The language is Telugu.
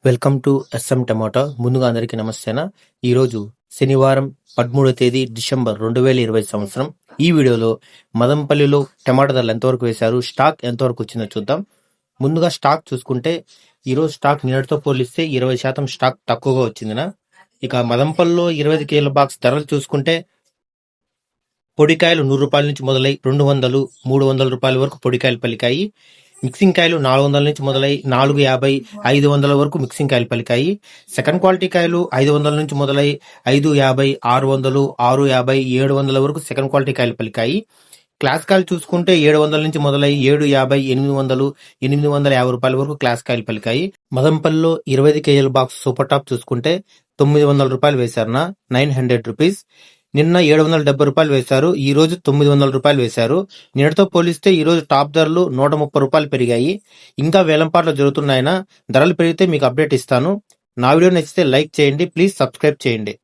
వెల్కమ్ టు ఎస్ఎం టమాటా. ముందుగా అందరికీ నమస్తేనా. ఈరోజు శనివారం 13వ తేదీ డిసెంబర్ 2020 సంవత్సరం. ఈ వీడియోలో మదంపల్లిలో టమాటా ధరలు ఎంతవరకు వేశారు, స్టాక్ ఎంతవరకు వచ్చిందో చూద్దాం. ముందుగా స్టాక్ చూసుకుంటే ఈరోజు స్టాక్ నిన్నటితో పోలిస్తే 20% స్టాక్ తక్కువగా వచ్చిందినా. ఇక మదంపల్లిలో 25 కేజీల బాక్స్ ధరలు చూసుకుంటే పొడికాయలు 100 రూపాయల నుంచి మొదలై 200, 300 రూపాయల వరకు పొడికాయలు పలికాయి. మిక్సింగ్ కాయలు 400 నుంచి మొదలై 450, 500 వరకు మిక్సింగ్ కాయలు పలికాయి. సెకండ్ క్వాలిటీ కాయలు 500 నుంచి మొదలై 550, 600, 650, 700 వరకు సెకండ్ క్వాలిటీ కాయలు పలికాయి. క్లాస్ కాయలు చూసుకుంటే 700 నుంచి మొదలై 750, 800, 850 రూపాయల వరకు క్లాస్ కాయలు పలికాయి. మదంపల్లిలో 25 కేజీల బాక్స్ సూపర్ టాప్ చూసుకుంటే 900 రూపాయలు వేశారునా, 900 రూపీస్. నిన్న 770 రూపాయలు వేశారు, ఈ రోజు 900 రూపాయలు వేశారు. నిన్నటితో పోలిస్తే ఈ రోజు టాప్ ధరలు 130 రూపాయలు పెరిగాయి. ఇంకా వేలంపాట్లు జరుగుతున్నాయినా. ధరలు పెరిగితే మీకు అప్డేట్ ఇస్తాను. నా వీడియో నచ్చితే లైక్ చేయండి, ప్లీజ్ సబ్స్క్రైబ్ చేయండి.